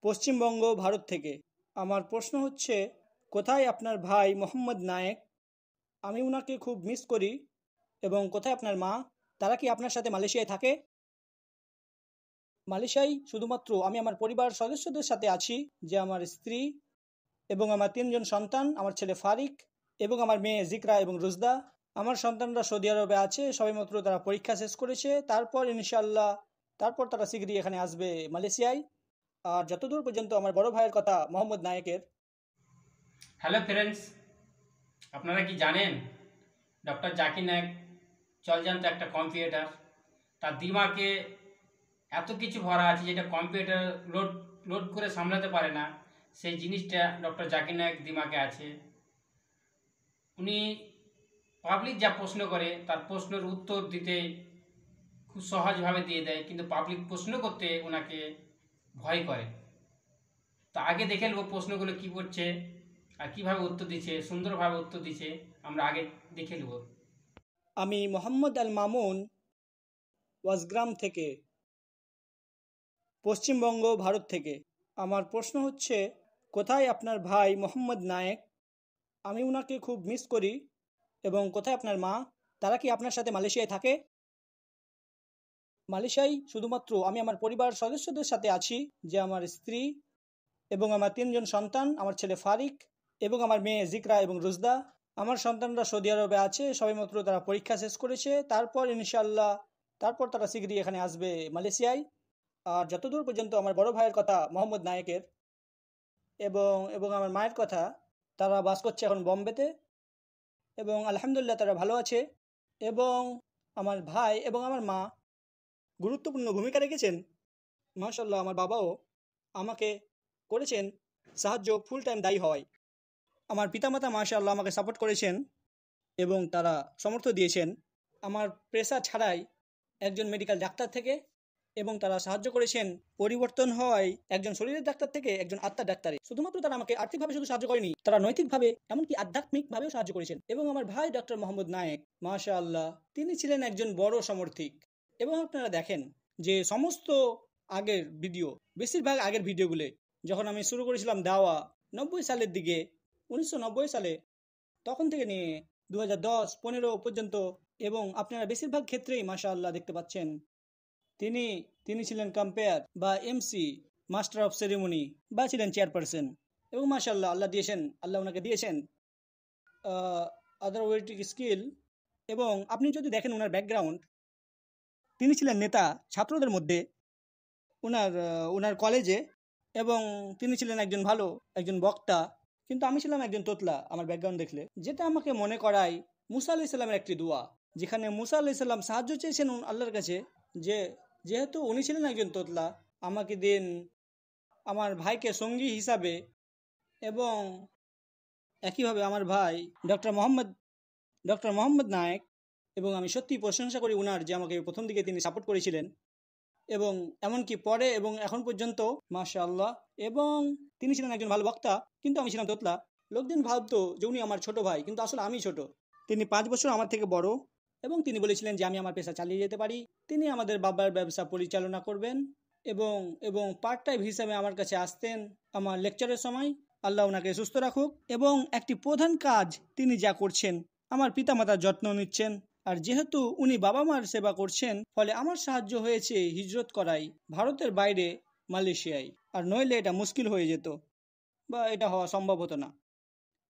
পশ্চিমবঙ্গ, ভারত থেকে। আমার প্রশ্ন হচ্ছে, কোথায় আপনার ভাই মোহাম্মদ নায়েক? আমি উনাকে খুব মিস করি। এবং কোথায় আপনার মা? তারা কি আপনার সাথে মালয়েশিয়ায় থাকে? মালয়েশিয়ায় শুধুমাত্র আমি আমার পরিবার সদস্যদের সাথে আছি, যে আমার স্ত্রী এবং আমার 3জন সন্তান, আমার ছেলে ফারিক এবং আমার মেয়ে জিকরা এবং রুজদা। আমার সন্তানরা সৌদি আরবে আছে, সবেমাত্র তারা পরীক্ষা শেষ করেছে। তারপর ইনশাল্লাহ তারা শীঘ্রই এখানে আসবে মালয়েশিয়ায়। আর যতদূর পর্যন্ত আমার বড় ভাইয়ের কথা মোহাম্মদ নায়েকের। হ্যালো ফ্রেন্ডস, আপনারা কি জানেন ডক্টর জাকির নায়েক জলজান্ত একটা কম্পিউটার। তার দিমাগে এত কিছু ভরা আছে যেটা কম্পিউটার লোড লোড করে সামলাতে পারে না। সেই জিনিসটা ডক্টর জাকির নায়েক দিমাগে আছে। উনি পাবলিক যা প্রশ্ন করে তার প্রশ্নের উত্তর দিতে খুব সহজভাবে দিয়ে দেয়, কিন্তু পাবলিক প্রশ্ন করতে ওনাকে ভয় করে। তা আগে দেখে নেব প্রশ্নগুলো কী করছে আর কীভাবে উত্তর দিচ্ছে, সুন্দরভাবে উত্তর দিচ্ছে। আমরা আগে দেখে নেব। আমি মোহাম্মদ আল মামুন, ওয়াজগ্রাম থেকে, পশ্চিমবঙ্গ, ভারত থেকে। আমার প্রশ্ন হচ্ছে, কোথায় আপনার ভাই মোহাম্মদ নায়েক? আমি উনাকে খুব মিস করি। এবং কোথায় আপনার মা? তারা কি আপনার সাথে মালয়েশিয়ায় থাকে? মালয়েশিয়ায় শুধুমাত্র আমি আমার পরিবার সদস্যদের সাথে আছি, যে আমার স্ত্রী এবং আমার 3জন সন্তান, আমার ছেলে ফারিক এবং আমার মেয়ে জিকরা এবং রুজদা। আমার সন্তানরা সৌদি আরবে আছে, সবেমাত্র তারা পরীক্ষা শেষ করেছে। তারপর ইনশাল্লাহ তারা শীঘ্রই এখানে আসবে মালয়েশিয়ায়। আর যতদূর পর্যন্ত আমার বড় ভাইয়ের কথা মোহাম্মদ নায়েকের এবং এবং আমার মায়ের কথা, তারা বাস করছে এখন বম্বেতে এবং আলহামদুলিল্লাহ তারা ভালো আছে। এবং আমার ভাই এবং আমার মা গুরুত্বপূর্ণ ভূমিকা রেখেছেন। মাশাল্লাহ, আমার বাবাও আমাকে করেছেন সাহায্য, ফুল টাইম দায়ী হওয়ায়। আমার পিতামাতা মাশাআল্লাহ আমাকে সাপোর্ট করেছেন এবং তারা সমর্থ দিয়েছেন আমার প্রেশার ছাড়াই একজন মেডিকেল ডাক্তার থেকে। এবং তারা সাহায্য করেছেন পরিবর্তন হওয়ায় একজন শরীরের ডাক্তার থেকে একজন আত্মার ডাক্তারে। শুধুমাত্র তারা আমাকে আর্থিকভাবে শুধু সাহায্য করেনি, তারা নৈতিকভাবে এমনকি আধ্যাত্মিকভাবেও সাহায্য করেছেন। এবং আমার ভাই ডক্টর মোহাম্মদ নায়েক, মাশাআল্লাহ, তিনি ছিলেন একজন বড় সমর্থক। এবং আপনারা দেখেন যে সমস্ত আগের ভিডিও, বেশিরভাগ আগের ভিডিওগুলো যখন আমি শুরু করেছিলাম দাওয়া 90 সালের দিকে, 1990 সালে, তখন থেকে নিয়ে 2010-15 পর্যন্ত, এবং আপনারা বেশিরভাগ ক্ষেত্রেই মাশাআল্লাহ দেখতে পাচ্ছেন তিনি ছিলেন কম্পেয়ার বা এমসি, মাস্টার অফ সেরিমনি, বা ছিলেন চেয়ারপারসন। এবং মাশাআল্লাহ আল্লাহ ওনাকে দিয়েছেন আদারওয়েটিক স্কিল। এবং আপনি যদি দেখেন ওনার ব্যাকগ্রাউন্ড, তিনি ছিলেন নেতা ছাত্রদের মধ্যে ওনার কলেজে। এবং তিনি ছিলেন একজন বক্তা। কিন্তু আমি ছিলাম একজন তোতলা আমার ব্যাকগ্রাউন্ড দেখলে, যেটা আমাকে মনে করায় মুসা আলাইহিস সালামের একটি দোয়া, যেখানে মুসা আলাইহিস সালাম সাহায্য চেয়েছেন আল্লাহর কাছে, যে যেহেতু উনি ছিলেন একজন তোতলা, আমাকে দিন আমার ভাইকে সঙ্গী হিসাবে। এবং একইভাবে আমার ভাই ডক্টর মোহাম্মদ নায়েক, এবং আমি সত্যি প্রশংসা করি উনার, যে আমাকে প্রথম দিকে তিনি সাপোর্ট করেছিলেন এবং এমনকি পরে এবং এখন পর্যন্ত মাশাআল্লাহ। এবং তিনি ছিলেন একজন ভালো বক্তা, কিন্তু আমি ছিলাম তোতলা। লোকজন ভাবতো যে উনি আমার ছোট ভাই, কিন্তু আসলে আমি ছোট। তিনি 5 বছর আমার থেকে বড় এবং তিনি বলেছিলেন যে আমি আমার পেশা চালিয়ে যেতে পারি। তিনি আমাদের বাবার ব্যবসা পরিচালনা করবেন এবং এবং পার্ট টাইম হিসাবে আমার কাছে আসতেন আমার লেকচারের সময়। আল্লাহ ওনাকে সুস্থ রাখুক। এবং একটি প্রধান কাজ তিনি যা করছেন, আমার পিতামাতার যত্ন নিচ্ছেন। আর যেহেতু উনি বাবা মার সেবা করছেন, ফলে আমার সাহায্য হয়েছে হিজরত করাই ভারতের বাইরে মালয়েশিয়ায়। আর নইলে এটা মুশকিল হয়ে যেত, বা এটা হওয়া সম্ভব হতো না।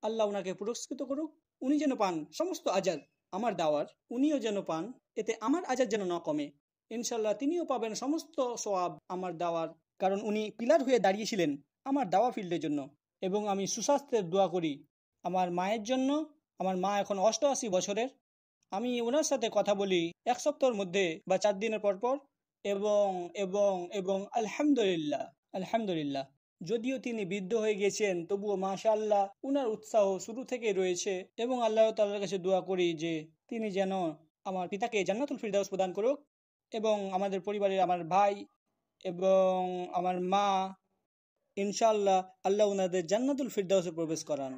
আল্লাহ ওনাকে পুরস্কৃত করুক। উনি যেন পান সমস্ত আজাদ আমার দাওয়ার, উনিও যেন পান, এতে আমার আজাদ যেন না কমে। ইনশাল্লাহ তিনিও পাবেন সমস্ত সওয়াব আমার দাওয়ার, কারণ উনি পিলার হয়ে দাঁড়িয়েছিলেন আমার দাওয়া ফিল্ডের জন্য। এবং আমি সুস্বাস্থ্যের দোয়া করি আমার মায়ের জন্য। আমার মা এখন 88 বছরের। আমি ওনার সাথে কথা বলি 1 সপ্তাহের মধ্যে বা 4 দিনের পর পর। এবং এবং এবং আলহামদুলিল্লাহ, যদিও তিনি বৃদ্ধ হয়ে গেছেন, তবুও মাশাআল্লাহ উনার উৎসাহ শুরু থেকে রয়েছে। এবং আল্লাহ তাআলার কাছে দোয়া করি যে তিনি যেন আমার পিতাকে জান্নাতুল ফিরদাউস প্রদান করুক। এবং আমাদের পরিবারের আমার ভাই এবং আমার মা, ইনশাআল্লাহ আল্লাহ ওনাদের জান্নাতুল ফিরদাউসে প্রবেশ করান।